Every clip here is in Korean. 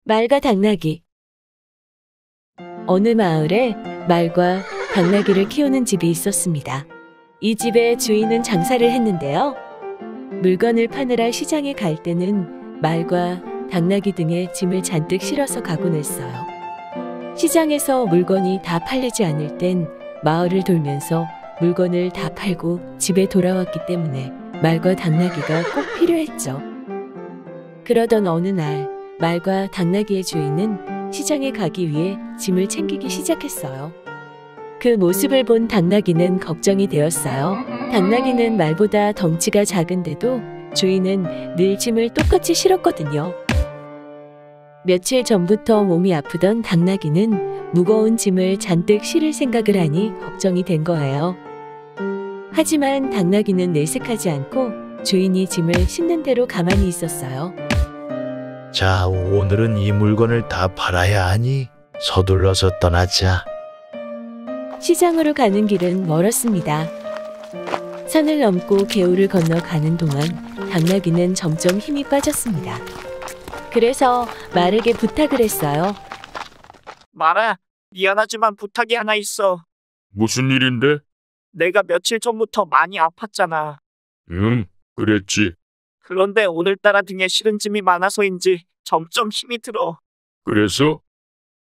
말과 당나귀. 어느 마을에 말과 당나귀를 키우는 집이 있었습니다. 이 집의 주인은 장사를 했는데요. 물건을 파느라 시장에 갈 때는 말과 당나귀 등의 짐을 잔뜩 실어서 가곤 했어요. 시장에서 물건이 다 팔리지 않을 땐 마을을 돌면서 물건을 다 팔고 집에 돌아왔기 때문에 말과 당나귀가 꼭 필요했죠. 그러던 어느 날 말과 당나귀의 주인은 시장에 가기 위해 짐을 챙기기 시작했어요. 그 모습을 본 당나귀는 걱정이 되었어요. 당나귀는 말보다 덩치가 작은데도 주인은 늘 짐을 똑같이 실었거든요. 며칠 전부터 몸이 아프던 당나귀는 무거운 짐을 잔뜩 실을 생각을 하니 걱정이 된 거예요. 하지만 당나귀는 내색하지 않고 주인이 짐을 싣는 대로 가만히 있었어요. 자, 오늘은 이 물건을 다 팔아야 하니 서둘러서 떠나자. 시장으로 가는 길은 멀었습니다. 산을 넘고 개울을 건너 가는 동안 당나귀는 점점 힘이 빠졌습니다. 그래서 말에게 부탁을 했어요. 말아, 미안하지만 부탁이 하나 있어. 무슨 일인데? 내가 며칠 전부터 많이 아팠잖아. 응, 그랬지. 그런데 오늘따라 등에 실은 짐이 많아서인지 점점 힘이 들어. 그래서?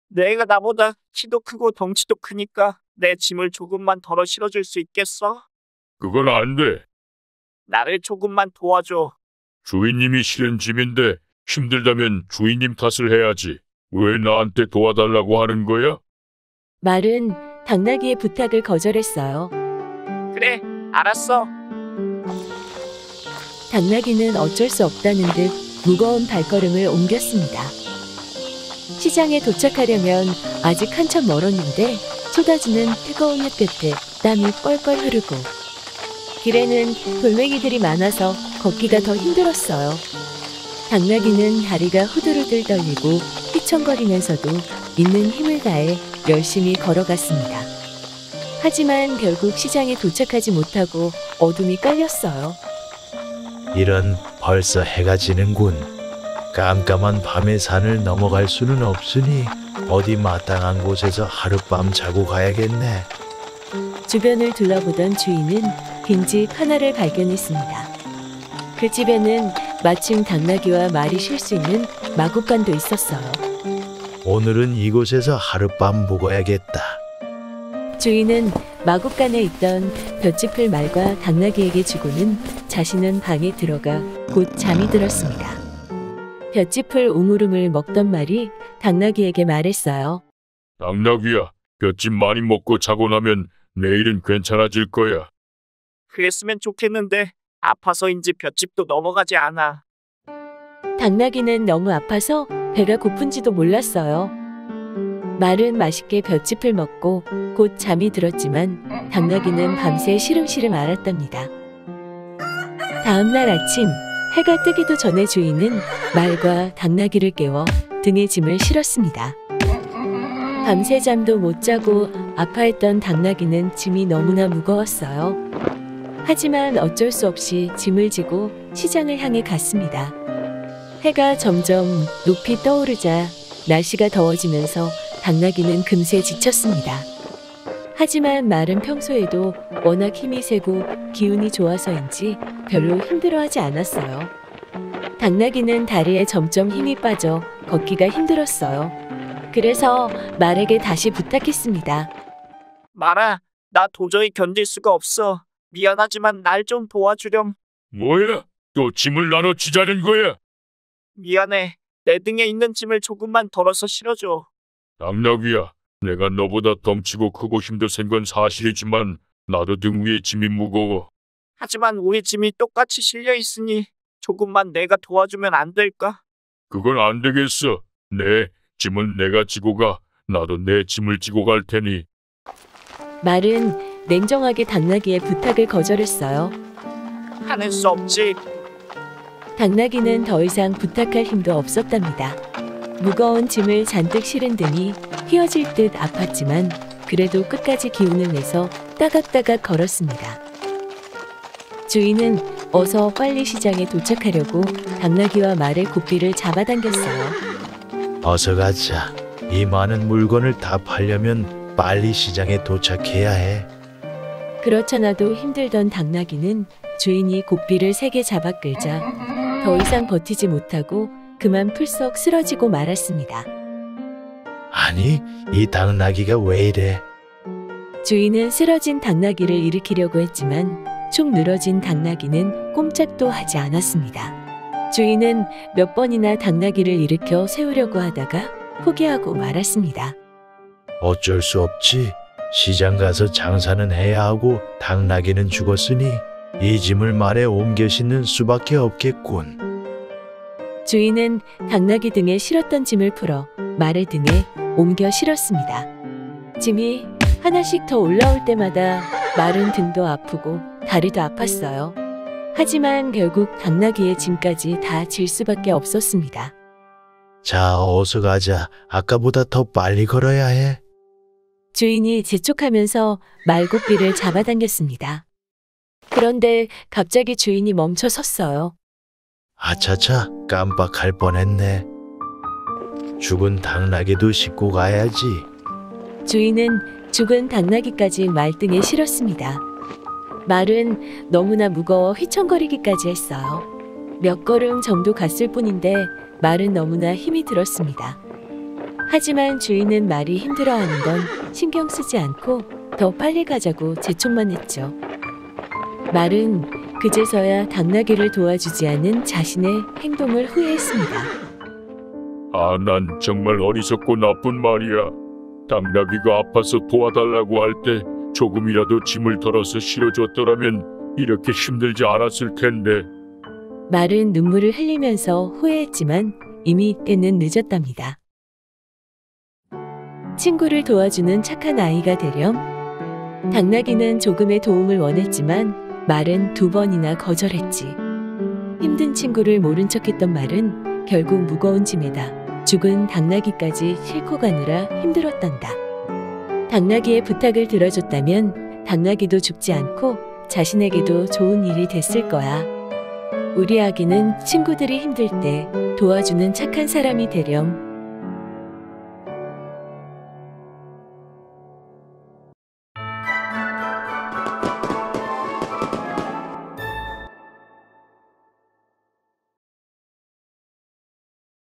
내가 나보다 키도 크고 덩치도 크니까 내 짐을 조금만 덜어 실어줄 수 있겠어? 그건 안 돼. 나를 조금만 도와줘. 주인님이 실은 짐인데 힘들다면 주인님 탓을 해야지. 왜 나한테 도와달라고 하는 거야? 말은 당나귀의 부탁을 거절했어요. 그래, 알았어. 당나귀는 어쩔 수 없다는 듯 무거운 발걸음을 옮겼습니다. 시장에 도착하려면 아직 한참 멀었는데 쏟아지는 뜨거운 햇볕에 땀이 뻘뻘 흐르고 길에는 돌멩이들이 많아서 걷기가 더 힘들었어요. 당나귀는 다리가 후들후들 떨리고 휘청거리면서도 있는 힘을 다해 열심히 걸어갔습니다. 하지만 결국 시장에 도착하지 못하고 어둠이 깔렸어요. 이런, 벌써 해가 지는군. 깜깜한 밤의 산을 넘어갈 수는 없으니 어디 마땅한 곳에서 하룻밤 자고 가야겠네. 주변을 둘러보던 주인은 빈집 하나를 발견했습니다. 그 집에는 마침 당나귀와 말이 쉴 수 있는 마구간도 있었어요. 오늘은 이곳에서 하룻밤 묵어야겠다. 주인은 마구간에 있던 볏짚을 말과 당나귀에게 주고는 자신은 방에 들어가 곧 잠이 들었습니다. 볏짚을 우물우물 먹던 말이 당나귀에게 말했어요. 당나귀야, 볏짚 많이 먹고 자고 나면 내일은 괜찮아질 거야. 그랬으면 좋겠는데 아파서인지 볏짚도 넘어가지 않아. 당나귀는 너무 아파서 배가 고픈지도 몰랐어요. 말은 맛있게 볏짚을 먹고 곧 잠이 들었지만 당나귀는 밤새 시름시름 앓았답니다. 다음날 아침 해가 뜨기도 전에 주인은 말과 당나귀를 깨워 등에 짐을 실었습니다. 밤새 잠도 못 자고 아파했던 당나귀는 짐이 너무나 무거웠어요. 하지만 어쩔 수 없이 짐을 지고 시장을 향해 갔습니다. 해가 점점 높이 떠오르자 날씨가 더워지면서 당나귀는 금세 지쳤습니다. 하지만 말은 평소에도 워낙 힘이 세고 기운이 좋아서인지 별로 힘들어하지 않았어요. 당나귀는 다리에 점점 힘이 빠져 걷기가 힘들었어요. 그래서 말에게 다시 부탁했습니다. 말아, 나 도저히 견딜 수가 없어. 미안하지만 날 좀 도와주렴. 뭐야? 또 짐을 나눠주자는 거야? 미안해. 내 등에 있는 짐을 조금만 덜어서 실어줘. 당나귀야, 내가 너보다 덩치고 크고 힘도 센 건 사실이지만 나도 등 위에 짐이 무거워. 하지만 우리 짐이 똑같이 실려 있으니 조금만 내가 도와주면 안 될까? 그건 안 되겠어. 내 짐은 내가 지고 가. 나도 내 짐을 지고 갈 테니. 말은 냉정하게 당나귀의 부탁을 거절했어요. 하는 수 없지. 당나귀는 더 이상 부탁할 힘도 없었답니다. 무거운 짐을 잔뜩 실은 등이 휘어질 듯 아팠지만 그래도 끝까지 기운을 내서 따각따각 걸었습니다. 주인은 어서 빨리 시장에 도착하려고 당나귀와 말의 고삐를 잡아당겼어요. 어서 가자. 이 많은 물건을 다 팔려면 빨리 시장에 도착해야 해. 그렇잖아도 힘들던 당나귀는 주인이 고삐를 세게 잡아 끌자 더 이상 버티지 못하고 그만 풀썩 쓰러지고 말았습니다. 아니, 이 당나귀가 왜 이래? 주인은 쓰러진 당나귀를 일으키려고 했지만 축 늘어진 당나귀는 꼼짝도 하지 않았습니다. 주인은 몇 번이나 당나귀를 일으켜 세우려고 하다가 포기하고 말았습니다. 어쩔 수 없지. 시장 가서 장사는 해야 하고 당나귀는 죽었으니 이 짐을 말에 옮겨 싣는 수밖에 없겠군. 주인은 당나귀 등에 실었던 짐을 풀어 말의 등에 옮겨 실었습니다. 짐이 하나씩 더 올라올 때마다 말은 등도 아프고 다리도 아팠어요. 하지만 결국 당나귀의 짐까지 다 질 수밖에 없었습니다. 자, 어서 가자. 아까보다 더 빨리 걸어야 해. 주인이 재촉하면서 말고삐를 잡아당겼습니다. 그런데 갑자기 주인이 멈춰 섰어요. 아차차, 깜빡할 뻔했네. 죽은 당나귀도 싣고 가야지. 주인은 죽은 당나귀까지 말등에 실었습니다. 말은 너무나 무거워 휘청거리기까지 했어요. 몇 걸음 정도 갔을 뿐인데 말은 너무나 힘이 들었습니다. 하지만 주인은 말이 힘들어하는 건 신경 쓰지 않고 더 빨리 가자고 재촉만 했죠. 말은 그제서야 당나귀를 도와주지 않은 자신의 행동을 후회했습니다. 아, 난 정말 어리석고 나쁜 말이야. 당나귀가 아파서 도와달라고 할 때 조금이라도 짐을 덜어서 실어줬더라면 이렇게 힘들지 않았을 텐데. 말은 눈물을 흘리면서 후회했지만 이미 때는 늦었답니다. 친구를 도와주는 착한 아이가 되렴. 당나귀는 조금의 도움을 원했지만 말은 2번이나 거절했지. 힘든 친구를 모른 척했던 말은 결국 무거운 짐에다 죽은 당나귀까지 싣고 가느라 힘들었단다. 당나귀의 부탁을 들어줬다면 당나귀도 죽지 않고 자신에게도 좋은 일이 됐을 거야. 우리 아기는 친구들이 힘들 때 도와주는 착한 사람이 되렴.